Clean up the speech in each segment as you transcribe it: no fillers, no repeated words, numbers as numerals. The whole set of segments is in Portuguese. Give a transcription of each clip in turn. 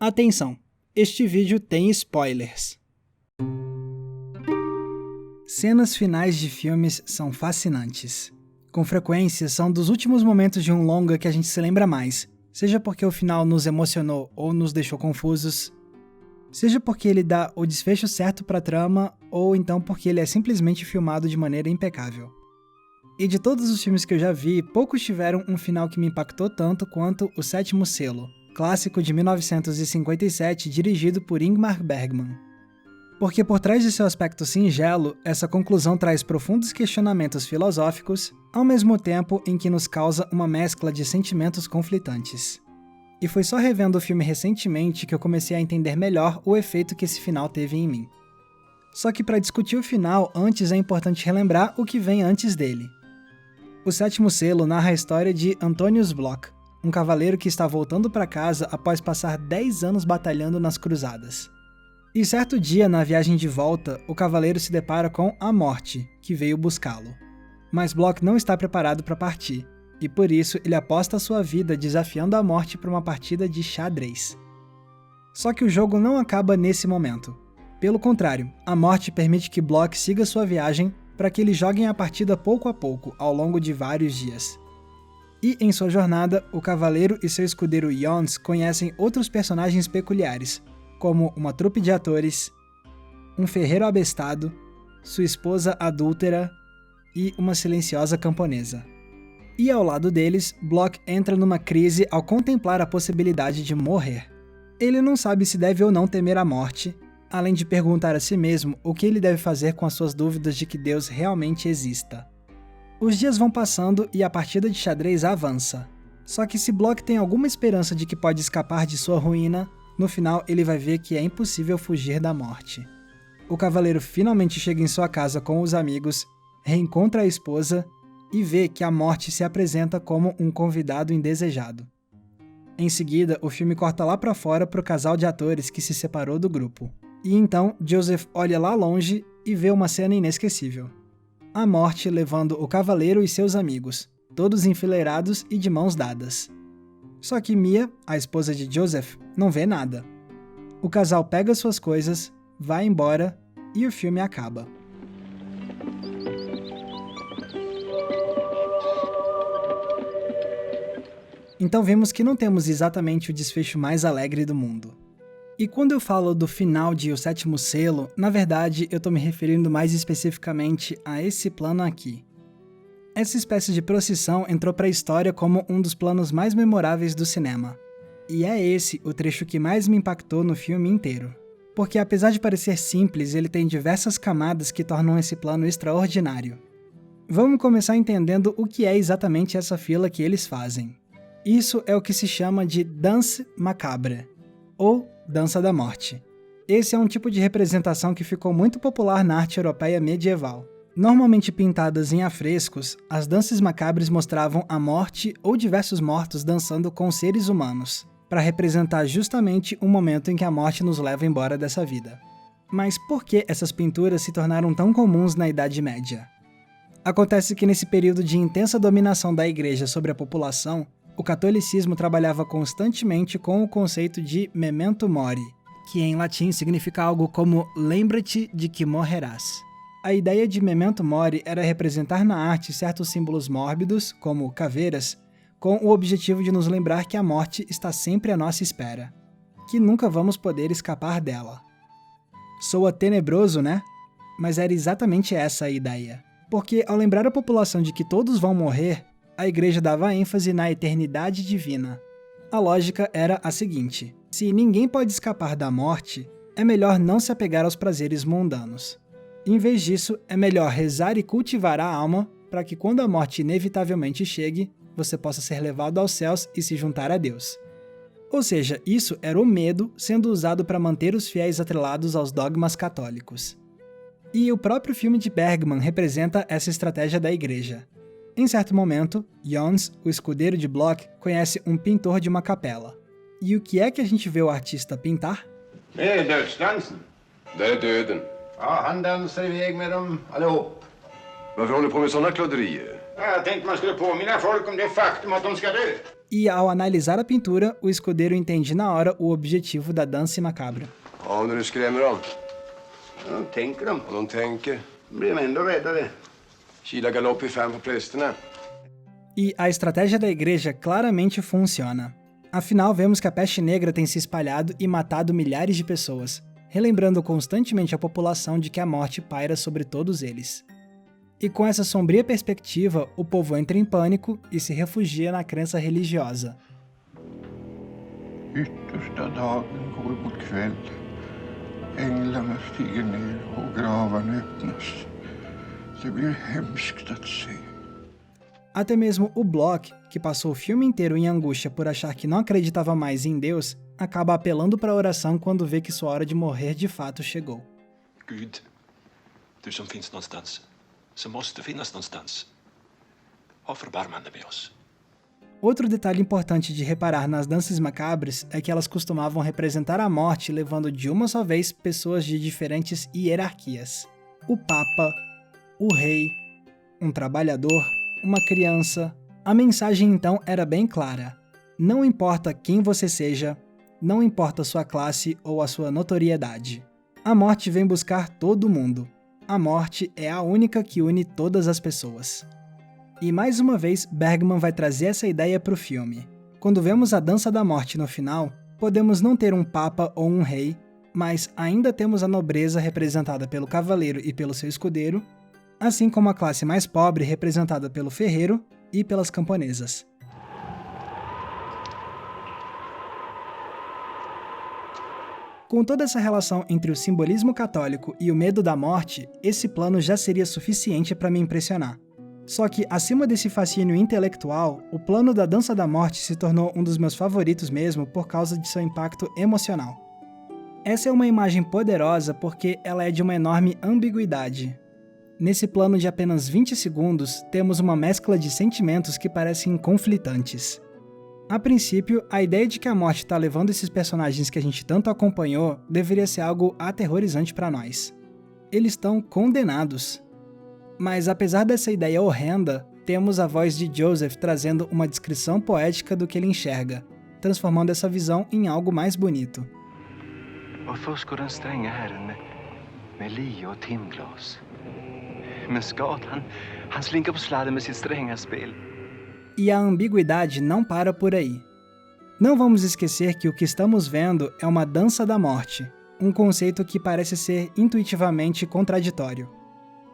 Atenção! Este vídeo tem spoilers. Cenas finais de filmes são fascinantes. Com frequência, são dos últimos momentos de um longa que a gente se lembra mais, seja porque o final nos emocionou ou nos deixou confusos, seja porque ele dá o desfecho certo pra trama, ou então porque ele é simplesmente filmado de maneira impecável. E de todos os filmes que eu já vi, poucos tiveram um final que me impactou tanto quanto O Sétimo Selo, clássico de 1957 dirigido por Ingmar Bergman. Porque por trás de seu aspecto singelo, essa conclusão traz profundos questionamentos filosóficos, ao mesmo tempo em que nos causa uma mescla de sentimentos conflitantes. E foi só revendo o filme recentemente que eu comecei a entender melhor o efeito que esse final teve em mim. Só que para discutir o final, antes é importante relembrar o que vem antes dele. O Sétimo Selo narra a história de Antonius Block, um cavaleiro que está voltando para casa após passar 10 anos batalhando nas cruzadas. E certo dia, na viagem de volta, o cavaleiro se depara com a morte, que veio buscá-lo. Mas Block não está preparado para partir, e por isso ele aposta sua vida desafiando a morte para uma partida de xadrez. Só que o jogo não acaba nesse momento. Pelo contrário, a morte permite que Block siga sua viagem para que eles joguem a partida pouco a pouco, ao longo de vários dias. E, em sua jornada, o cavaleiro e seu escudeiro Jons conhecem outros personagens peculiares, como uma trupe de atores, um ferreiro abestado, sua esposa adúltera e uma silenciosa camponesa. E ao lado deles, Block entra numa crise ao contemplar a possibilidade de morrer. Ele não sabe se deve ou não temer a morte, além de perguntar a si mesmo o que ele deve fazer com as suas dúvidas de que Deus realmente exista. Os dias vão passando e a partida de xadrez avança. Só que se Block tem alguma esperança de que pode escapar de sua ruína, no final ele vai ver que é impossível fugir da morte. O cavaleiro finalmente chega em sua casa com os amigos, reencontra a esposa e vê que a morte se apresenta como um convidado indesejado. Em seguida, o filme corta lá pra fora pro casal de atores que se separou do grupo. E então, Joseph olha lá longe e vê uma cena inesquecível. A morte levando o cavaleiro e seus amigos, todos enfileirados e de mãos dadas. Só que Mia, a esposa de Joseph, não vê nada. O casal pega suas coisas, vai embora e o filme acaba. Então vemos que não temos exatamente o desfecho mais alegre do mundo. E quando eu falo do final de O Sétimo Selo, na verdade eu tô me referindo mais especificamente a esse plano aqui. Essa espécie de procissão entrou para a história como um dos planos mais memoráveis do cinema. E é esse o trecho que mais me impactou no filme inteiro. Porque apesar de parecer simples, ele tem diversas camadas que tornam esse plano extraordinário. Vamos começar entendendo o que é exatamente essa fila que eles fazem. Isso é o que se chama de Danse Macabre, ou Dança da Morte. Esse é um tipo de representação que ficou muito popular na arte europeia medieval. Normalmente pintadas em afrescos, as danças macabres mostravam a morte ou diversos mortos dançando com seres humanos, para representar justamente o momento em que a morte nos leva embora dessa vida. Mas por que essas pinturas se tornaram tão comuns na Idade Média? Acontece que nesse período de intensa dominação da Igreja sobre a população, o catolicismo trabalhava constantemente com o conceito de memento mori, que em latim significa algo como lembra-te de que morrerás. A ideia de memento mori era representar na arte certos símbolos mórbidos, como caveiras, com o objetivo de nos lembrar que a morte está sempre à nossa espera, que nunca vamos poder escapar dela. Soa tenebroso, né? Mas era exatamente essa a ideia. Porque ao lembrar a população de que todos vão morrer, a igreja dava ênfase na eternidade divina. A lógica era a seguinte: se ninguém pode escapar da morte, é melhor não se apegar aos prazeres mundanos. Em vez disso, é melhor rezar e cultivar a alma para que quando a morte inevitavelmente chegue, você possa ser levado aos céus e se juntar a Deus. Ou seja, isso era o medo sendo usado para manter os fiéis atrelados aos dogmas católicos. E o próprio filme de Bergman representa essa estratégia da igreja. Em certo momento, Jons, o escudeiro de Block, conhece um pintor de uma capela. E o que é que a gente vê o artista pintar? Det är dödsdansen. Det är döden. Ja, han dansar iväg med dem allihop. Varför håller du på med sådana klåderier? Jag tänkte man skulle påminna folk om det faktum att de ska dö. E ao analisar a pintura, o escudeiro entende na hora o objetivo da dança macabra. Ja, när du skrämmer dem. Ja, tänker de. Och de tänker. Blir de ändå räddare. Kila galopp i fem på prästerna. E a estratégia da igreja claramente funciona. Afinal, vemos que a peste negra tem se espalhado e matado milhares de pessoas, relembrando constantemente a população de que a morte paira sobre todos eles. E com essa sombria perspectiva, o povo entra em pânico e se refugia na crença religiosa. Yttersta dagen går mot kväll. Änglarna stiger ner och gravarna öppnas. Det blir hemskt att se. Até mesmo o Block, que passou o filme inteiro em angústia por achar que não acreditava mais em Deus, acaba apelando para a oração quando vê que sua hora de morrer de fato chegou. Gud, du som finns någonstans, som måste finnas någonstans, ha förbarmande med oss. Outro detalhe importante de reparar nas danças macabras é que elas costumavam representar a morte levando de uma só vez pessoas de diferentes hierarquias. O Papa, o Rei, um trabalhador, uma criança. A mensagem então era bem clara. Não importa quem você seja, não importa sua classe ou a sua notoriedade. A morte vem buscar todo mundo. A morte é a única que une todas as pessoas. E mais uma vez, Bergman vai trazer essa ideia para o filme. Quando vemos a dança da morte no final, podemos não ter um papa ou um rei, mas ainda temos a nobreza representada pelo cavaleiro e pelo seu escudeiro, assim como a classe mais pobre representada pelo ferreiro e pelas camponesas. Com toda essa relação entre o simbolismo católico e o medo da morte, esse plano já seria suficiente para me impressionar. Só que, acima desse fascínio intelectual, o plano da Dança da Morte se tornou um dos meus favoritos mesmo por causa de seu impacto emocional. Essa é uma imagem poderosa porque ela é de uma enorme ambiguidade. Nesse plano de apenas 20 segundos, temos uma mescla de sentimentos que parecem conflitantes. A princípio, a ideia de que a morte está levando esses personagens que a gente tanto acompanhou deveria ser algo aterrorizante para nós. Eles estão condenados. Mas apesar dessa ideia horrenda, temos a voz de Joseph trazendo uma descrição poética do que ele enxerga, transformando essa visão em algo mais bonito. Och först går den stränga herren med lie och timglas. Men Scott, han slinker på sladden med sitt stränga spel. E a ambiguidade não para por aí. Não vamos esquecer que o que estamos vendo é uma dança da morte, um conceito que parece ser intuitivamente contraditório.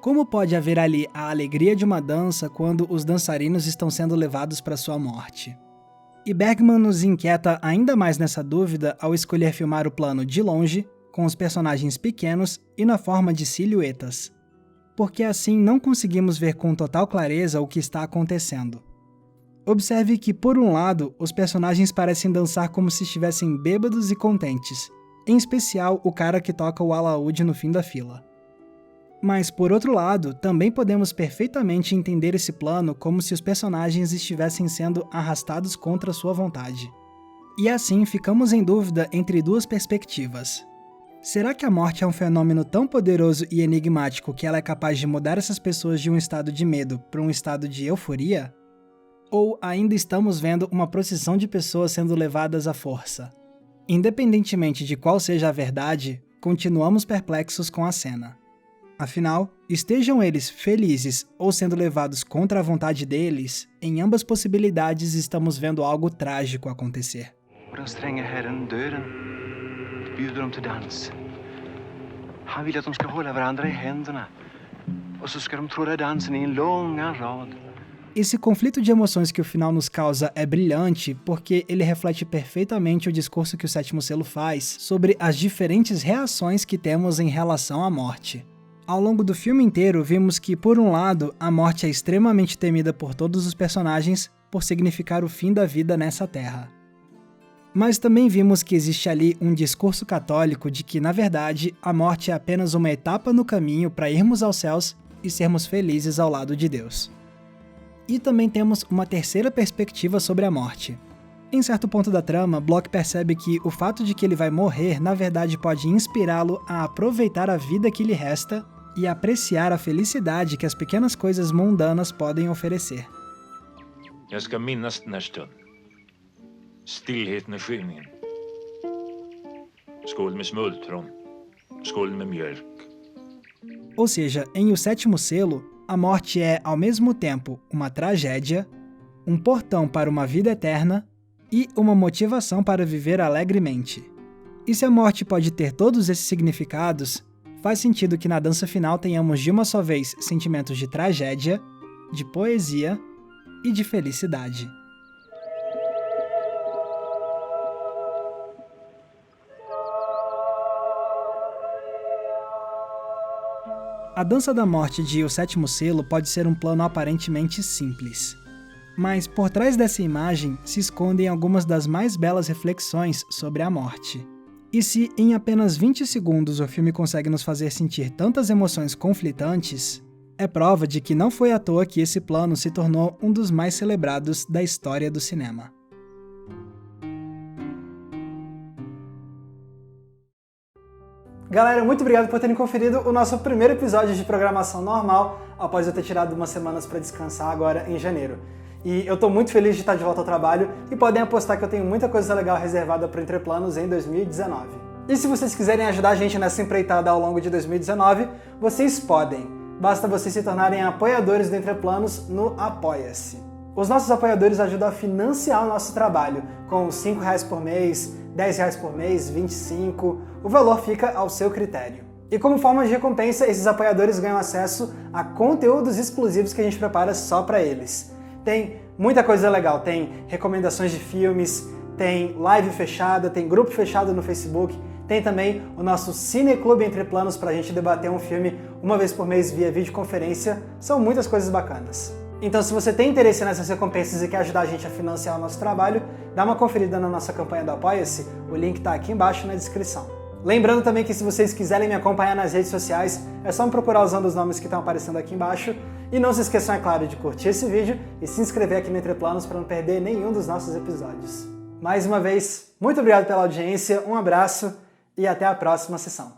Como pode haver ali a alegria de uma dança quando os dançarinos estão sendo levados para sua morte? E Bergman nos inquieta ainda mais nessa dúvida ao escolher filmar o plano de longe, com os personagens pequenos e na forma de silhuetas. Porque assim não conseguimos ver com total clareza o que está acontecendo. Observe que, por um lado, os personagens parecem dançar como se estivessem bêbados e contentes, em especial o cara que toca o alaúde no fim da fila. Mas, por outro lado, também podemos perfeitamente entender esse plano como se os personagens estivessem sendo arrastados contra sua vontade. E assim ficamos em dúvida entre duas perspectivas. Será que a morte é um fenômeno tão poderoso e enigmático que ela é capaz de mudar essas pessoas de um estado de medo para um estado de euforia? Ou ainda estamos vendo uma procissão de pessoas sendo levadas à força? Independentemente de qual seja a verdade, continuamos perplexos com a cena. Afinal, estejam eles felizes ou sendo levados contra a vontade deles, em ambas possibilidades estamos vendo algo trágico acontecer. Och den stränga herren, döden, bjuder dem till dans. Han vill att de ska hålla varandra i händerna. Och så ska de tråda dansen i en långa rad. Esse conflito de emoções que o final nos causa é brilhante porque ele reflete perfeitamente o discurso que o Sétimo Selo faz sobre as diferentes reações que temos em relação à morte. Ao longo do filme inteiro, vimos que, por um lado, a morte é extremamente temida por todos os personagens por significar o fim da vida nessa terra. Mas também vimos que existe ali um discurso católico de que, na verdade, a morte é apenas uma etapa no caminho para irmos aos céus e sermos felizes ao lado de Deus. E também temos uma terceira perspectiva sobre a morte. Em certo ponto da trama, Block percebe que o fato de que ele vai morrer, na verdade, pode inspirá-lo a aproveitar a vida que lhe resta e apreciar a felicidade que as pequenas coisas mundanas podem oferecer. Jag ska minnas den här stunden. Stillheten i skymningen. Skål med smultron. Skål med mjölk. Ou seja, em O Sétimo Selo, a morte é, ao mesmo tempo, uma tragédia, um portão para uma vida eterna e uma motivação para viver alegremente. E se a morte pode ter todos esses significados, faz sentido que na dança final tenhamos de uma só vez sentimentos de tragédia, de poesia e de felicidade. A dança da morte de O Sétimo Selo pode ser um plano aparentemente simples. Mas por trás dessa imagem se escondem algumas das mais belas reflexões sobre a morte. E se em apenas 20 segundos o filme consegue nos fazer sentir tantas emoções conflitantes, é prova de que não foi à toa que esse plano se tornou um dos mais celebrados da história do cinema. Galera, muito obrigado por terem conferido o nosso primeiro episódio de programação normal, após eu ter tirado umas semanas para descansar agora em janeiro. E eu tô muito feliz de estar de volta ao trabalho e podem apostar que eu tenho muita coisa legal reservada para o Entreplanos em 2019. E se vocês quiserem ajudar a gente nessa empreitada ao longo de 2019, vocês podem. Basta vocês se tornarem apoiadores do Entreplanos no Apoia-se. Os nossos apoiadores ajudam a financiar o nosso trabalho, com R$5 por mês, R$10 por mês, 25, o valor fica ao seu critério. E como forma de recompensa, esses apoiadores ganham acesso a conteúdos exclusivos que a gente prepara só para eles. Tem muita coisa legal, tem recomendações de filmes, tem live fechada, tem grupo fechado no Facebook, tem também o nosso Cineclube Entre Planos para a gente debater um filme uma vez por mês via videoconferência, são muitas coisas bacanas. Então se você tem interesse nessas recompensas e quer ajudar a gente a financiar o nosso trabalho, dá uma conferida na nossa campanha do Apoia-se, o link está aqui embaixo na descrição. Lembrando também que se vocês quiserem me acompanhar nas redes sociais, é só me procurar usando os nomes que estão aparecendo aqui embaixo. E não se esqueçam, é claro, de curtir esse vídeo e se inscrever aqui no Entre Planos para não perder nenhum dos nossos episódios. Mais uma vez, muito obrigado pela audiência, um abraço e até a próxima sessão.